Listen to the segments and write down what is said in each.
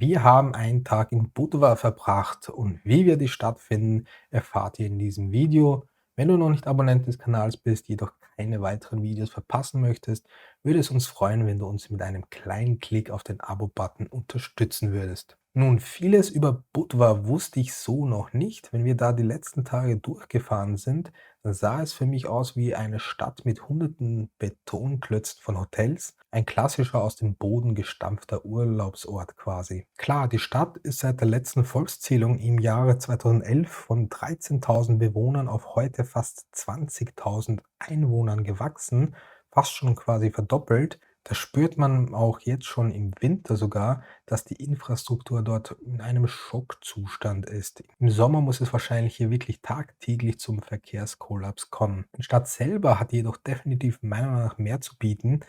Wir haben einen Tag in Budva verbracht und wie wir die Stadt finden, erfahrt ihr in diesem Video. Wenn du noch nicht Abonnent des Kanals bist, jedoch keine weiteren Videos verpassen möchtest, würde es uns freuen, wenn du uns mit einem kleinen Klick auf den Abo-Button unterstützen würdest. Nun, vieles über Budva wusste ich so noch nicht. Wenn wir da die letzten Tage durchgefahren sind, dann sah es für mich aus wie eine Stadt mit hunderten Betonklötzen von Hotels. Ein klassischer aus dem Boden gestampfter Urlaubsort quasi. Klar, die Stadt ist seit der letzten Volkszählung im Jahre 2011 von 13.000 Bewohnern auf heute fast 20.000 Einwohnern gewachsen, fast schon quasi verdoppelt. Das spürt man auch jetzt schon im Winter sogar, dass die Infrastruktur dort in einem Schockzustand ist. Im Sommer muss es wahrscheinlich hier wirklich tagtäglich zum Verkehrskollaps kommen. Die Stadt selber hat jedoch definitiv meiner Meinung nach mehr zu bieten.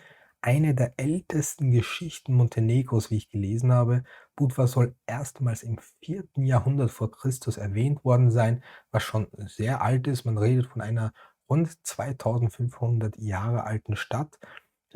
Eine der ältesten Geschichten Montenegros, wie ich gelesen habe, Budva soll erstmals im 4. Jahrhundert vor Christus erwähnt worden sein, was schon sehr alt ist. Man redet von einer rund 2500 Jahre alten Stadt.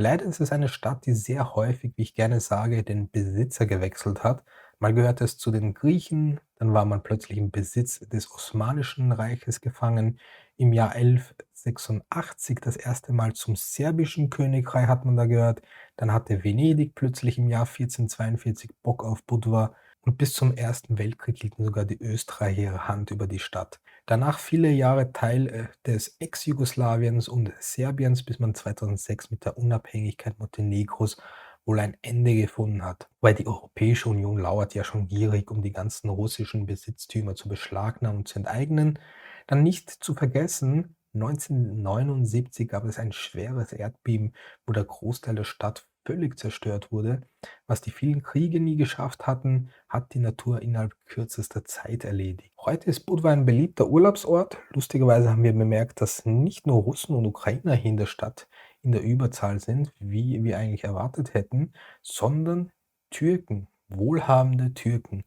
Leider ist es eine Stadt, die sehr häufig, wie ich gerne sage, den Besitzer gewechselt hat. Mal gehört es zu den Griechen, dann war man plötzlich im Besitz des Osmanischen Reiches gefangen. Im Jahr 1186 das erste Mal zum serbischen Königreich hat man da gehört. Dann hatte Venedig plötzlich im Jahr 1442 Bock auf Budva und bis zum Ersten Weltkrieg hielten sogar die Österreicher ihre Hand über die Stadt. Danach viele Jahre Teil des Ex-Jugoslawiens und Serbiens, bis man 2006 mit der Unabhängigkeit Montenegros wohl ein Ende gefunden hat. Weil die Europäische Union lauert ja schon gierig, um die ganzen russischen Besitztümer zu beschlagnahmen und zu enteignen. Dann nicht zu vergessen, 1979 gab es ein schweres Erdbeben, wo der Großteil der Stadt völlig zerstört wurde. Was die vielen Kriege nie geschafft hatten, hat die Natur innerhalb kürzester Zeit erledigt. Heute ist Budva ein beliebter Urlaubsort. Lustigerweise haben wir bemerkt, dass nicht nur Russen und Ukrainer hier in der Stadt in der Überzahl sind, wie wir eigentlich erwartet hätten, sondern Türken, wohlhabende Türken.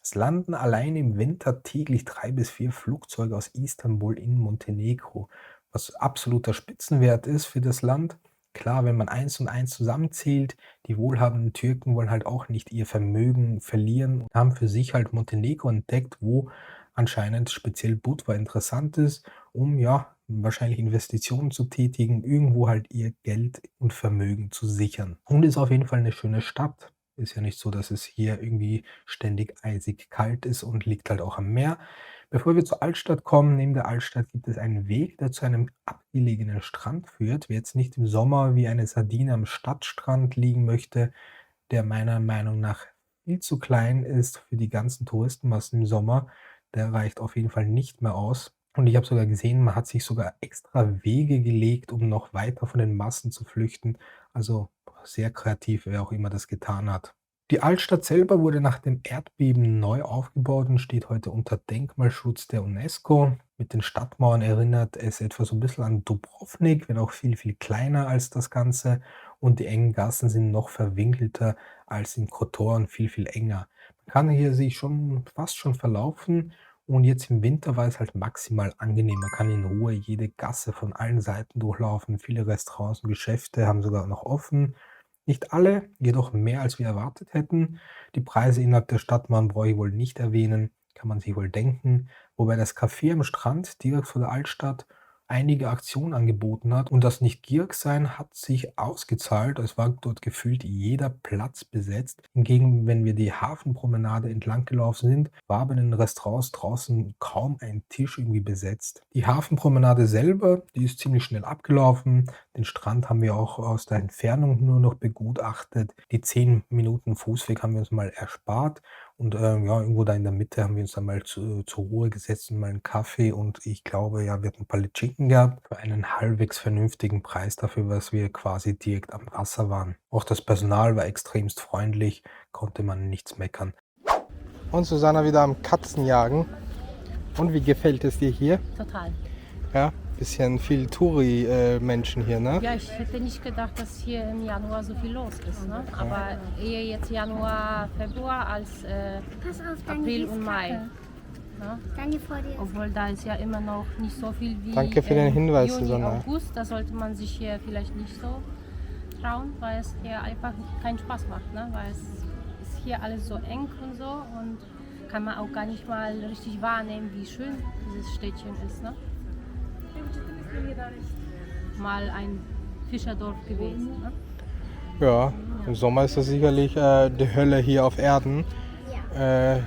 Es landen allein im Winter täglich 3 bis 4 Flugzeuge aus Istanbul in Montenegro, was absoluter Spitzenwert ist für das Land. Klar, wenn man eins und eins zusammenzählt, die wohlhabenden Türken wollen halt auch nicht ihr Vermögen verlieren und haben für sich halt Montenegro entdeckt, wo anscheinend speziell Budva interessant ist, um ja wahrscheinlich Investitionen zu tätigen, irgendwo halt ihr Geld und Vermögen zu sichern. Und ist auf jeden Fall eine schöne Stadt. Ist ja nicht so, dass es hier irgendwie ständig eisig kalt ist und liegt halt auch am Meer. Bevor wir zur Altstadt kommen, neben der Altstadt gibt es einen Weg, der zu einem abgelegenen Strand führt. Wer jetzt nicht im Sommer wie eine Sardine am Stadtstrand liegen möchte, der meiner Meinung nach viel zu klein ist für die ganzen Touristenmassen im Sommer, der reicht auf jeden Fall nicht mehr aus. Und ich habe sogar gesehen, man hat sich sogar extra Wege gelegt, um noch weiter von den Massen zu flüchten. Also sehr kreativ, wer auch immer das getan hat. Die Altstadt selber wurde nach dem Erdbeben neu aufgebaut und steht heute unter Denkmalschutz der UNESCO. Mit den Stadtmauern erinnert es etwa so ein bisschen an Dubrovnik, wenn auch viel, viel kleiner als das Ganze. Und die engen Gassen sind noch verwinkelter als in Kotor und viel, viel enger. Man kann hier sich schon fast schon verlaufen. Und jetzt im Winter war es halt maximal angenehm. Man kann in Ruhe jede Gasse von allen Seiten durchlaufen. Viele Restaurants und Geschäfte haben sogar noch offen. Nicht alle, jedoch mehr als wir erwartet hätten. Die Preise innerhalb der Stadtmauern brauche ich wohl nicht erwähnen, kann man sich wohl denken. Wobei das Café am Strand direkt vor der Altstadt einige Aktionen angeboten hat und das Nicht-Gierig-Sein hat sich ausgezahlt. Es war dort gefühlt jeder Platz besetzt. Hingegen, wenn wir die Hafenpromenade entlang gelaufen sind, war bei den Restaurants draußen kaum ein Tisch irgendwie besetzt. Die Hafenpromenade selber, die ist ziemlich schnell abgelaufen. Den Strand haben wir auch aus der Entfernung nur noch begutachtet. Die 10 Minuten Fußweg haben wir uns mal erspart. Und ja, irgendwo da in der Mitte haben wir uns dann mal zur Ruhe gesetzt und mal einen Kaffee und ich glaube, ja, wir hatten ein paar Litschinken gehabt für einen halbwegs vernünftigen Preis dafür, dass wir quasi direkt am Wasser waren. Auch das Personal war extremst freundlich, konnte man nichts meckern. Und Susanna wieder am Katzenjagen. Und wie gefällt es dir hier? Total. Ja, bisschen viel Touri-Menschen hier, ne? Ja, ich hätte nicht gedacht, dass hier im Januar so viel los ist. Ne? Aber eher jetzt Januar, Februar als Pass auf, April und Mai. Ne? Danke vor dir. Obwohl da ist ja immer noch nicht so viel wie Danke für den Hinweis, Juni, Susanna. August. Da sollte man sich hier vielleicht nicht so trauen, weil es hier einfach keinen Spaß macht. Ne? Weil es ist hier alles so eng und so und kann man auch gar nicht mal richtig wahrnehmen, wie schön dieses Städtchen ist. Ne? Mal ein Fischerdorf gewesen. Ne? Ja, im Sommer ist das sicherlich die Hölle hier auf Erden.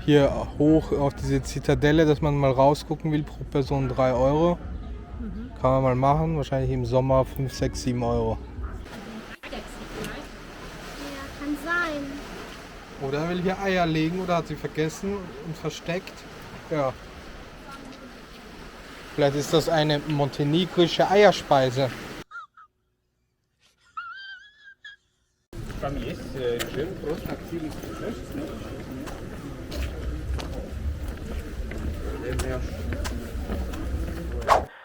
Hier hoch auf diese Zitadelle, dass man mal rausgucken will, pro Person 3 Euro. Kann man mal machen, wahrscheinlich im Sommer 5, 6, 7 Euro. Ja, kann sein. Oder er will hier Eier legen oder hat sie vergessen und versteckt. Ja. Vielleicht ist das eine montenegrische Eierspeise.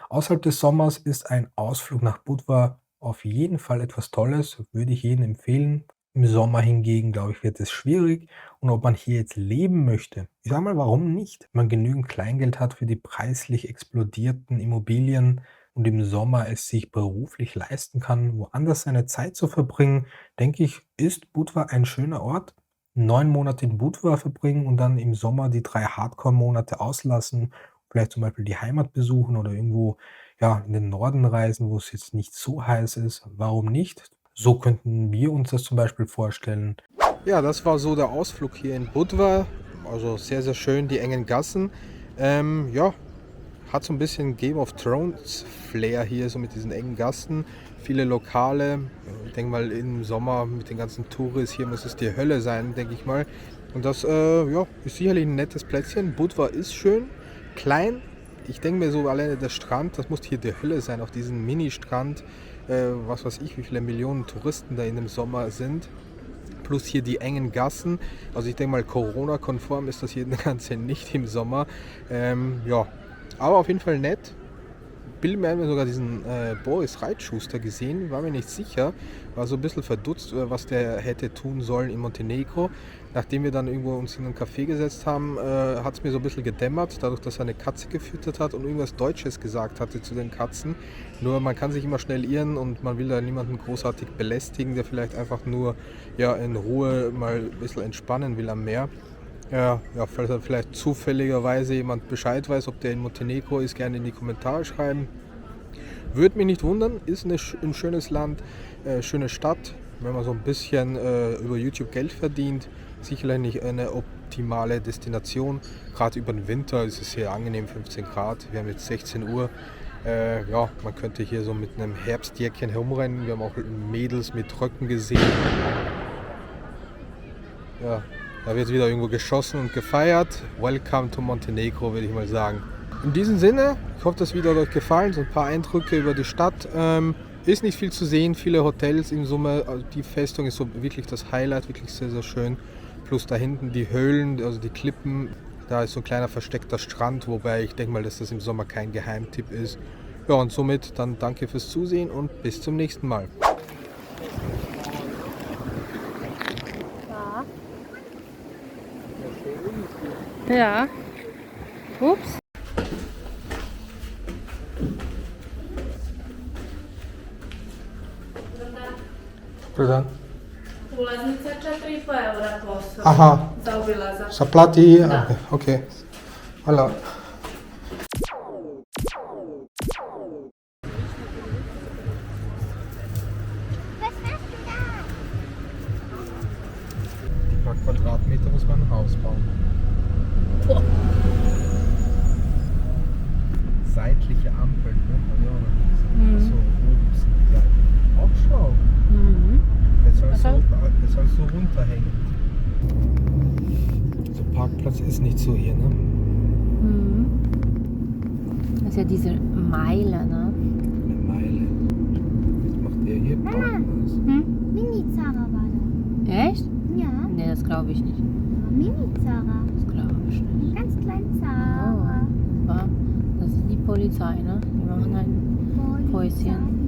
Außerhalb des Sommers ist ein Ausflug nach Budva auf jeden Fall etwas Tolles, würde ich jedem empfehlen. Im Sommer hingegen, glaube ich, wird es schwierig. Und ob man hier jetzt leben möchte, ich sage mal, warum nicht? Wenn man genügend Kleingeld hat für die preislich explodierten Immobilien und im Sommer es sich beruflich leisten kann, woanders seine Zeit zu verbringen, denke ich, ist Budva ein schöner Ort. 9 Monate in Budva verbringen und dann im Sommer die 3 Hardcore-Monate auslassen, vielleicht zum Beispiel die Heimat besuchen oder irgendwo ja, in den Norden reisen, wo es jetzt nicht so heiß ist. Warum nicht? So könnten wir uns das zum Beispiel vorstellen. Ja, das war so der Ausflug hier in Budva. Also sehr, sehr schön, die engen Gassen. Ja, hat so ein bisschen Game of Thrones Flair hier, so mit diesen engen Gassen. Viele Lokale. Ich denke mal, im Sommer mit den ganzen Touris hier muss es die Hölle sein, denke ich mal. Und das ja, ist sicherlich ein nettes Plätzchen. Budva ist schön, klein. Ich denke mir so, alleine der Strand, das muss hier die Hölle sein, auf diesem Mini-Strand. Was weiß ich, wie viele Millionen Touristen da in dem Sommer sind. Plus hier die engen Gassen. Also ich denke mal, Corona-konform ist das hier Ganze nicht im Sommer. Ja, aber auf jeden Fall nett. Bill mir haben sogar diesen Boris Reitschuster gesehen, war mir nicht sicher, war so ein bisschen verdutzt, was der hätte tun sollen in Montenegro. Nachdem wir dann irgendwo uns in einen Café gesetzt haben, hat es mir so ein bisschen gedämmert, dadurch, dass er eine Katze gefüttert hat und irgendwas Deutsches gesagt hatte zu den Katzen. Nur man kann sich immer schnell irren und man will da niemanden großartig belästigen, der vielleicht einfach nur ja, in Ruhe mal ein bisschen entspannen will am Meer. Ja, falls er vielleicht zufälligerweise jemand Bescheid weiß, ob der in Montenegro ist, gerne in die Kommentare schreiben. Würde mich nicht wundern, ist ein schönes Land, schöne Stadt. Wenn man so ein bisschen über YouTube Geld verdient, sicherlich nicht eine optimale Destination. Gerade über den Winter ist es hier angenehm, 15 Grad. Wir haben jetzt 16 Uhr. Ja, man könnte hier so mit einem Herbstjäckchen herumrennen. Wir haben auch Mädels mit Röcken gesehen. Ja. Da wird wieder irgendwo geschossen und gefeiert. Welcome to Montenegro, würde ich mal sagen. In diesem Sinne, ich hoffe, das Video hat euch gefallen. So ein paar Eindrücke über die Stadt. Ist nicht viel zu sehen, viele Hotels im Sommer. Also die Festung ist so wirklich das Highlight, wirklich sehr, sehr schön. Plus da hinten die Höhlen, also die Klippen. Da ist so ein kleiner versteckter Strand, wobei ich denke mal, dass das im Sommer kein Geheimtipp ist. Ja, und somit dann danke fürs Zusehen und bis zum nächsten Mal. Ja. Ups. Pardon? Ulaznica 4,5 eura košta Aha, za obilazak. sa plati? Da. Okay. Hvala. Was hast du da? Die paar Quadratmeter muss man ein Haus bauen. Boah. Seitliche Ampeln, ne? Hab ich auch noch nie gesehen. Achso, oben sind die Seiten. Auch schau. Das soll so runterhängen. So Parkplatz ist nicht so hier, ne? Das ist ja diese Meile, ne? Eine Meile. Was macht der hier? Parkplatz. Mini-Zara war da. Echt? Ja, Ne, das glaube ich nicht. Mini-Zara. Das glaube ich nicht. Ganz klein Zara. Ja, das ist die Polizei, ne? Die machen ein Päuschen.